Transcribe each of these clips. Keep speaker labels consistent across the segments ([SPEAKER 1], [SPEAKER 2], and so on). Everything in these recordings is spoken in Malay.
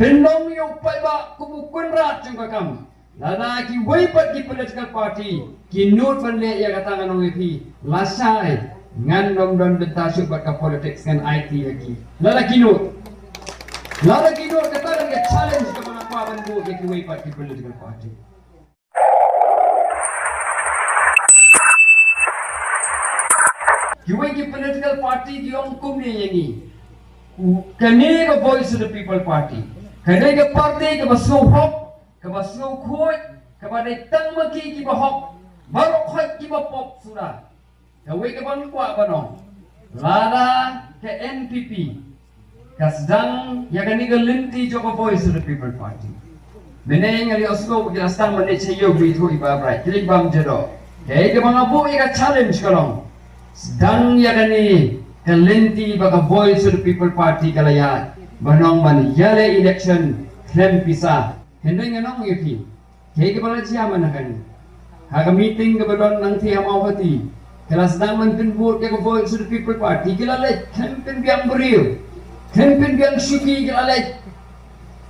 [SPEAKER 1] Penong yung paiba kumukun rat jong kakam. Lana ki waipat ki political party ki nut van le ya katangan ng EP lasai ngan dom don bentasu bat ka politics ngan IT lagi. Lana ki nut katangan ka challenge ka mga paban mo ki waipat ki political party. Ki wai ki political party ki ong kum ni yangi. Kane ka voice of the people party. Kane ka party ka baso hop kabasno khoi kabadai tang maki ki bahok baru khoi ki bapop sudah kawe ka ban kwa banong lada ke NPP kasdang ya kani ga linti joko voice of the people party meneng ali osgo ki rastang mane cheyo bi thu iba brai klik bam jero ke ka mga bu ika challenge kalong sedang ya kani ke linti baka voice of the people party kalaya banong man yale election klem pisa Henry nga nong yuki, kaya kepala siya manakan. Haka meeting kebetulan nang tiap awati, kelas daman pinbut ke voice of the people party, kilalai campaign biang beriu, campaign biang syuki kilalai,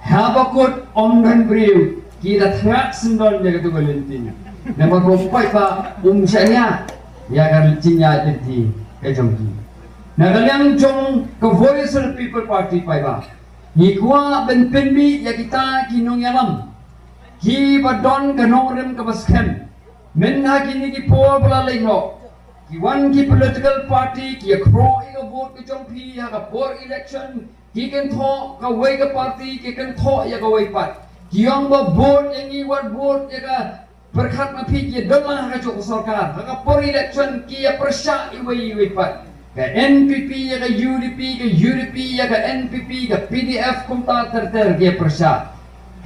[SPEAKER 1] habakut omdan beriu, kita tengah sendal jaga tu balintinya. Nama rompai pa umsanya, ya kan cinya jadi kejongki. Nah kalian jong ke voice of the people party pa ba? Hikwa ben penbi ya kita kinong yalam ki badon kanong rem ka baskem men ha kini ki por bala leno ki wan ki political party ki akro ika vote ki jong pi ha ka por election ki kan tho ka wai ka party ki kan tho ya ka wai pat ki yong ba vote yangi wat vote ya ka berkat ma pi ki doma ha ka sarkar ha ka por election ki ya persya i wai pat ke NPP ya ke UDP ya ke NPP ke PDF kumta terter ke persya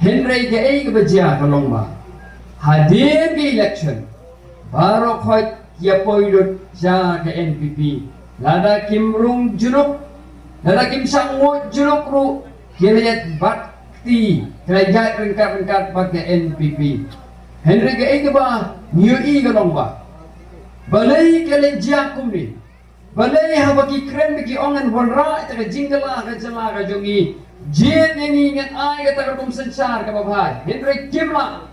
[SPEAKER 1] Henry ke ai ke bejia kalong ba hadir ke election baru khoi ya poidot ja ke NPP lada kimrung junuk lada kim sangwo junuk ru kilayat bakti kilayat rengkat bak ke NPP Henry ke ai ke ba new i kalong ba balai ke lejia kumni balai habaki kren bagi ongan wanra ita ka jingala ka jala ka jongi jin yang ingat ai ka tagar sensar ka babhay Henry kimla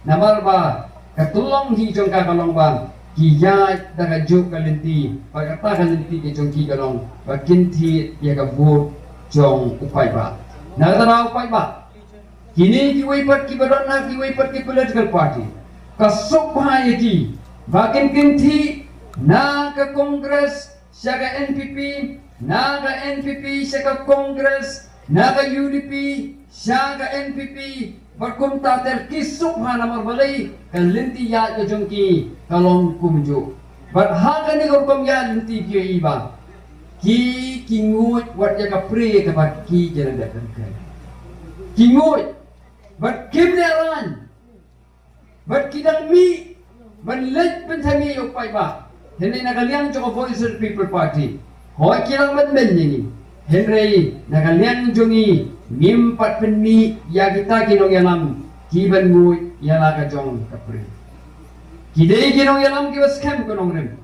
[SPEAKER 1] namar ba katulong hi jong ka kalong ba kiyay daga juk kalinti pagkata kalinti ke jong ki kalong bakinti ya ka vote jong upay ba natara upay ba kini ki waipat ki badonna ki waipat ki political party kasuk bahaya ki bakin kinti na ka kongres Syaga NPP, naga NPP, syaga Kongres, naga UDP, syaga NPP, berkumta terkisuk hana marbalai, kan linti ya kejongki, kalong kumju. Berhaga ni korkom ya linti kio iba, ki kingut wat ya kapri kebat ki jalan datang ke. Kingut, berkim neran, berkidang mi, berlet pentami upai ba. Henry nakaliang joko voice of the people party. Hoi kilang men ini. Henry nakaliang jongi mimpat penmi ya kita kinong yalam kiban mu yala ka jong kapri. Kidei kinong yalam kiwas kem kinong rem.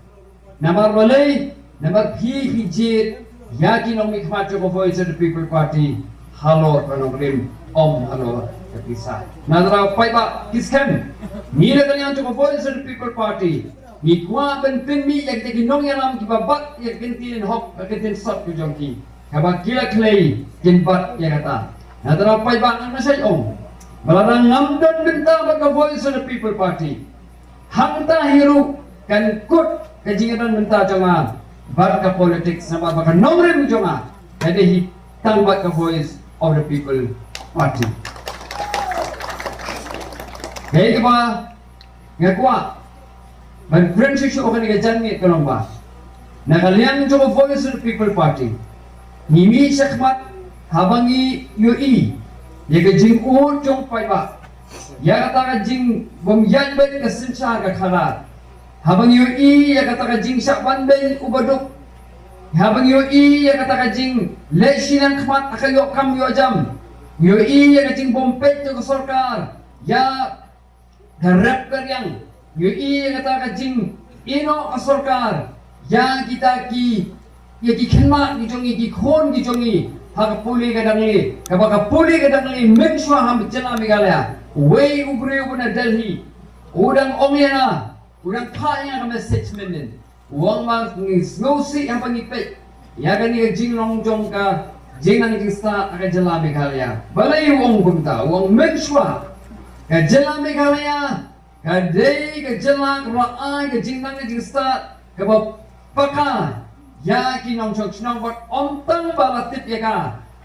[SPEAKER 1] Namar balai namar hi jit ya kinong mikmat joko voice of the people party. Halo kinong rem halo kapisa. Nadra pai ba kiskem. Ni nakaliang joko voice of the people party. Mikwa ben penmi yak te ginong yalam ki babat yak gentin hop gentin sot ku jongki kabak kila klei kin bat ya kata nadra pai ba na sai om balarang ngamdan benta baka voice of the people party hangta hiru kan kut kajingan benta jonga bat ka politics sama baka nomre mu jonga jadi hi tang bat ka voice of the people party hei ka ba ngakwa ban friendship show kan ga jangi kalong ba nakaliang jo voice of the people party nimi sakmat habangi UI ya ga jing u jong pai ba ya kata ga jing bom yan ba ka sencha ga khala habangi UI ya kata ga jing sakban ben ubaduk habangi UI ya kata ga jing le silang khmat akayo kam yo jam UI ya ga jing bom pet to sarkar ya garap yang UI kata kajing ino asorkar yang kita ki ya ki khenma ki jongi ki khon ki jongi hak puli kadangli kabaka puli kadangli menswa ham jela migalaya way ubre ubna Delhi udang ongyana udang paya ka message menen uang ma ngosi apa ngipet ya gani jinglong jong ka jinang jista ka jela migalaya balai uang kumta uang menswa ka jela migalaya ka dei ka jela ka ai ka jinang jista ka paka ya kinong chok chnong bot ontang balatip ya ka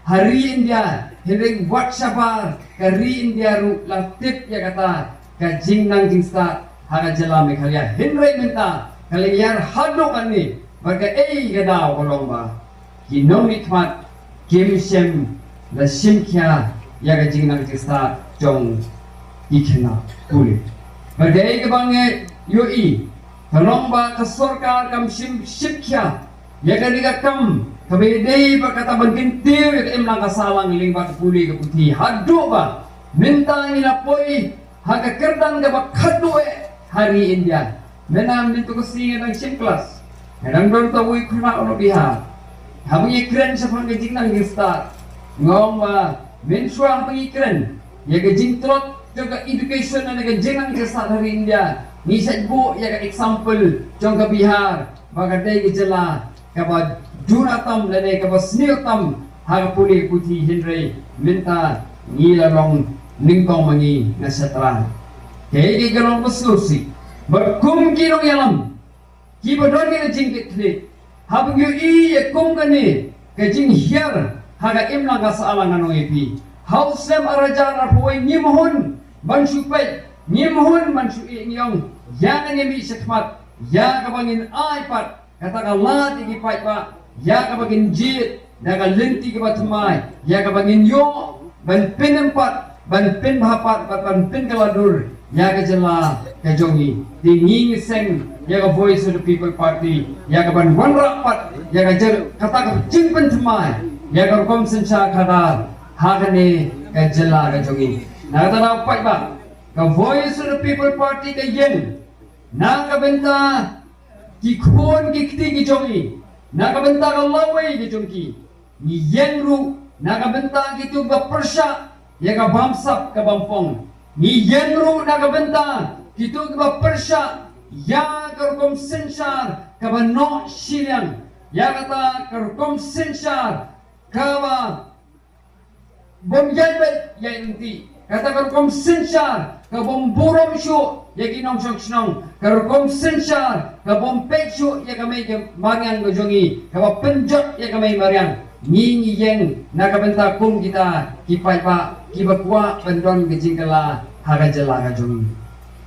[SPEAKER 1] hari India hiring WhatsApp hari India ru latip ya kata ka jingnang jingsta haga jela mekhalia hinrai minta kaliyar hado kani baga gadaw kolomba kinong itmat kim sem la simkya ya ga jingnang jingsta jong ikena puli baga ke bange yoi kolomba ka sarkar kam simkya ya ga diga kam kabedei berkata bergentir ke emlang kasalang lingbat puli ke putih hadu ba minta nilapoi haga kerdang ke bakadu hari India menam mintu kesingan ng kelas kadang don tawui kuna ono biha habi kren sa pangajing ng gista ngong ba menswa pangikren ya ke jingtrot juga education na nagajing ng gista hari India ni bu ya ke example jong ke Bihar bagadai ke jela kabad Junatam lene kabas niltam haga puli putih hinre minta ngilalong ningkong mangi nasatra kaya galong baslusi berkum kinong yalam kibadon ni jingkit kli habang yu iya kum kani kajing hiar haga imlang kasalang anong ipi hauslem arajar arpuay nimhun bansupay nimhun bansui ngiyong yang nimi sekmat ya kabangin aipat kata kalat ikipay pa ya kabagin jit daga lenti ke batumai ya kabagin yo ban pin empat ban pin bahapat ban pin kaladur ya ka jela ka jongi tinging seng ya ka voice of the people party ya ka ban wan rapat ya ka jer kata ka jingpen tumai ya ka kom sensa kada hagane ka jela ka jongi na ta na pai ba ka voice of the people party ka yen na ka benta ki khon ki kti ki jongi nakabenta ka laway di chungki ni yenru nakabenta gitu ga persya ya ka bamsap ka bampong ni yenru nakabenta gitu ga persya ya karkom sensar ka bano silyang ya kata karkom sensar ka ba bom yelbet ya inti kata karkom sensar ka bom burom syu ya kinong syong karkom sensar ka bom peksyu ya kamay marian go jongi ka penjot ya kamay marian ni yeng nakabenta kum kita kipai pa kibakwa pendon gejingkala haga jela ka jongi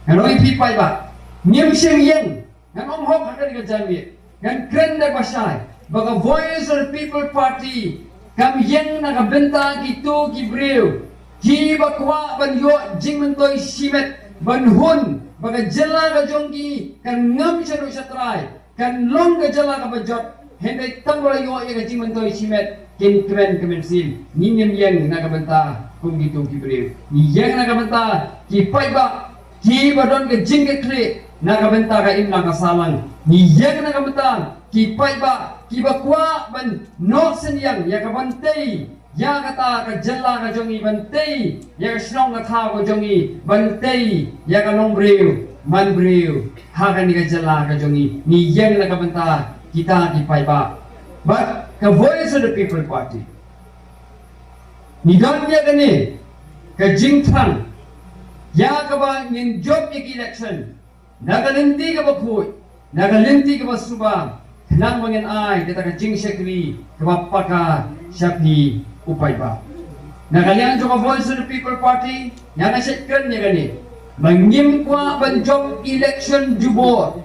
[SPEAKER 1] kanoi pipai ba nyem sing yeng nganom hok haga ga jambi kan krenda basai baga voice of the people party kam yeng nakabenta gitu kibreu kibakwa banyo jingmentoy simet banhun baga jela ka jongki kan ngam siya sa try kan long ka jela ka bajot henday tanggol yo ya ka jingmentoy simet kin kren kemensin ninyem yang nakabenta kung gitu kibreu ni yang nakabenta kipai ba ki badon ka jingke kle nakabenta ka imlang kasalang ni yang nakabenta kipai ba kibakwa ban no senyang ya ka bantay ya kata ka jela ka jongi bantay ya ka snong ka tha ko jongi bantay ya ka longbreu manbreu ha ka ni ka jela ka jongi ni yang nakabenta kita kipai ba but the voice of the people party ni don ya kani ka jingthang ya ka ba ngin job ik election nagalinti ka ba phuy nagalinti ka ba suba nang mangin ay kita ka jing sekri ka ba paka syapi upay ba nakalian jo ka voice of the people party ya na sekren ya kani mangim kwa ban job election jubor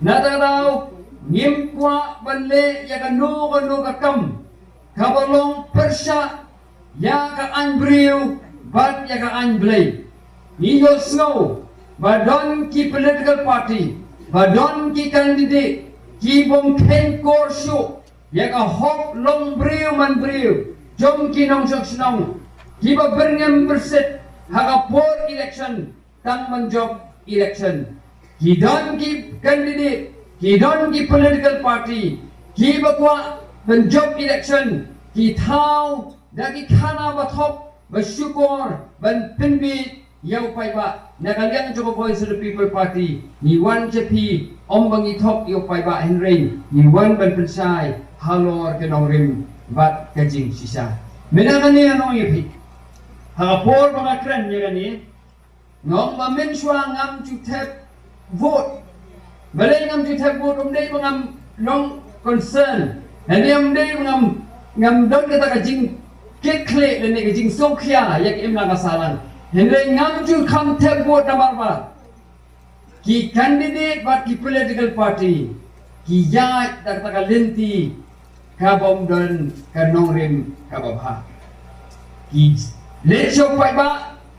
[SPEAKER 1] nataraw ngim kwa banle ya ka no ka kam kabalong persya ya ka anbriu bat ya ka anblay niyo snow badon ki political party badon ki candidate ki bom ken korsyo ya ka hop long briu man briu jom ki nong sok snong ki ba berngem perset haga por election tang man job election ki don ki candidate ki don ki political party ki ba kwa ban job election ki thau da ki khana ba thop ba syukur ban pinbi yau pai ba nakaliang joko Voice of the People Party ni wan jepi om bangi thop yau pai ba henry ni wan ban pensai halor ke nongrim bat kajing sisa menangani anong yepi ha por ba kren yagani ngong ba men shwa ngam chu tap vote balai ngam chu tap vote dei ngam long concern and dei ngam don kata kajing kekle dan kajing sokya yak im la kasalan henry ngam chu kham tap vote namar ba ki candidate but ki political party ki ya tak lenti ka bom don ka nongrim ka babha ki le chok pai ba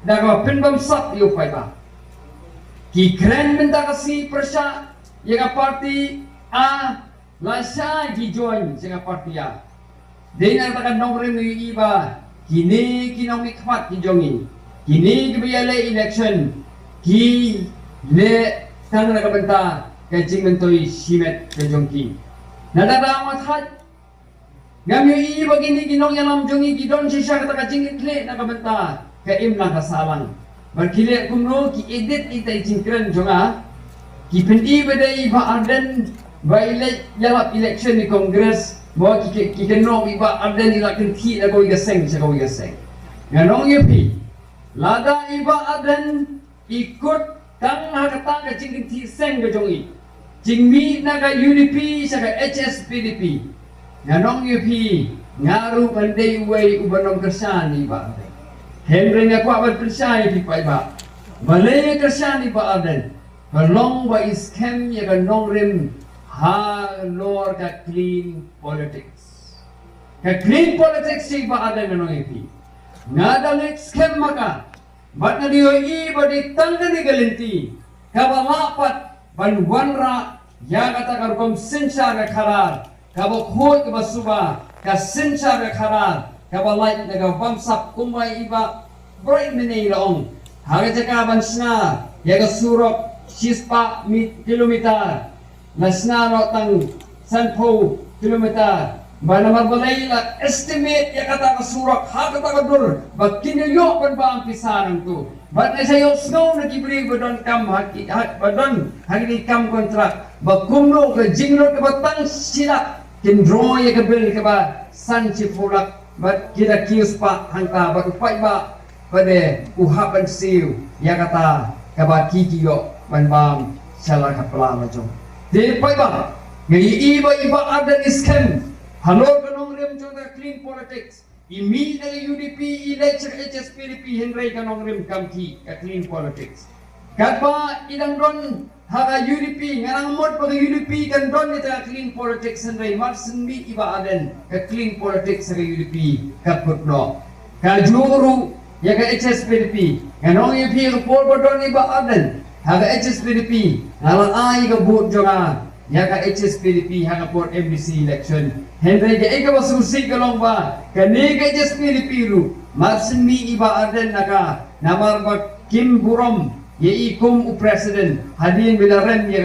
[SPEAKER 1] da ka pin bam sap yo pai ba ki kren benda kasi persya ya ka party a la sha ki join sing party a dengan ta ka nongrim ni iba kini kinong ikhat ki jongi kini ki biale election ki le tang na ka benta ka jing mentoi simet ka jongki nadara mathat ngam yu begini ginong yalam jongi gidon sisa kata kacing kle nak benta ke imlang kasalang berkile kumno ki edit ita cingkren jonga ki pendi bedai ba arden ba yalap election di kongres bo ki kenong iba arden ila kenti la go gaseng sa go gaseng nganong yepi lada iba arden ikut tang kata kacing kenti seng ke jongi jingmi naga UDP sa HSPDP nganong yupi ngaru pandai uai ubanong kersani ba henry nga kwa ba persai di pai ba malay kersani ba aden balong ba scam ya ga nongrim ha lor ka clean politics si ba aden nganong yupi ngadang scam maka bat na diyo ba di tangga ni galinti kabalapat ban wanra ya kata karukom sensa ga karar kabo khoi ke basuba ka sensa ka kharar ka balai daga bamsap kumai iba bright mene long haga jaka bansna ya ga surok sispa kilometer nasna ro tang sanpo kilometer banamar balai la estimate ya kata ka surok ha kata ka dur bakinyo ban ba ang pisaran tu bat na sayo snow na kibri badon kam haki badon hagi kam kontrak bakumno ka jingro ka batang sila kindro ya ka bil ka ba san chi fulak bat kita kius pa hangta bat upai ba pada uhapan siu ya kata ka ba kikiyo ban bam sala ka pala jo de pai ba ngai iba ada scam halo kanong rem jota clean politics immediately UDP election HSPDP henry kanong rem kamki ka clean politics kadba idang don haga UDP ngarang mod pag UDP kan don ita clean politics henry marsen mi iba aden ka clean politics sa UDP ka putno ka juru ya ka HSPDP kanong UDP ka por don iba aden haga HSPDP ngalang ai ka bot jonga ya ka HSPDP haga por MDC election henry ka ika basusi kalong ba kani ka HSPDP ru marsen mi iba aden naka namar ba Kim Burom ye ikum president hadin bilaren ye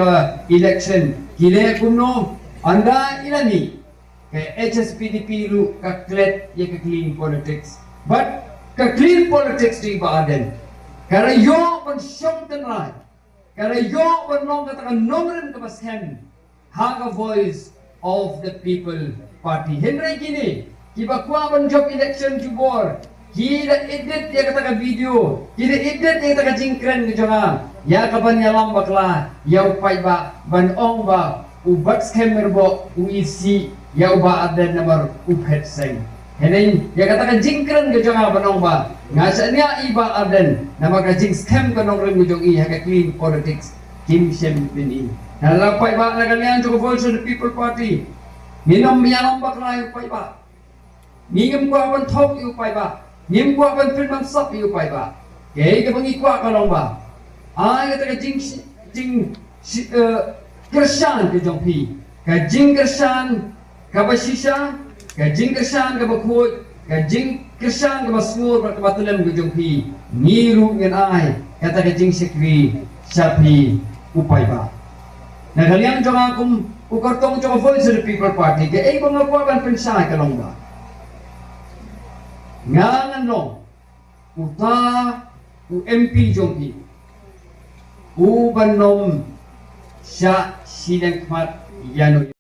[SPEAKER 1] election kile kumno anda ilani ke HSPDP ru ka klet ye ka clean politics but ka clean politics di baden kara yo ban shomten rai kara yo ban long kata nongren ka basken haga voice of the people party henry kini kiba kwa ban job election jubor kita edit ya kata video, kita edit ya kata jingkren ke jonga, ya kapan nyalam bakla, ya upai ba, ban ong ba, ubat scammer bo, uisi, ya uba ada nomor uphet seng. Hening ya kata jingkren ke jonga ban ong ba, ngasanya iba aden, nama kajing scam ke nongren ke jongi, ya clean politics, Kim Shem Bin. Nah lapai ba nakalian cukup Voice of the People Party, minum nyalam bakla upai ba, minum gua ban top upai ba. Nim kwa ban film sap yu pai ba ke ke bangi kwa ka long ba ai ka jing kersan ke jong pi ka jing kersan ka basisa ka jing kersan ka bakut ka jing kersan ka basmur ka batulam ke jong pi niru ngan ai kata ka jing sekri sapi upai ba na kalian jong akum ukartong jong Voice of the People Party ke bang kwa ban pensai ka long ba ngangan long uta u MP jompi u banom sya sidang kmat yano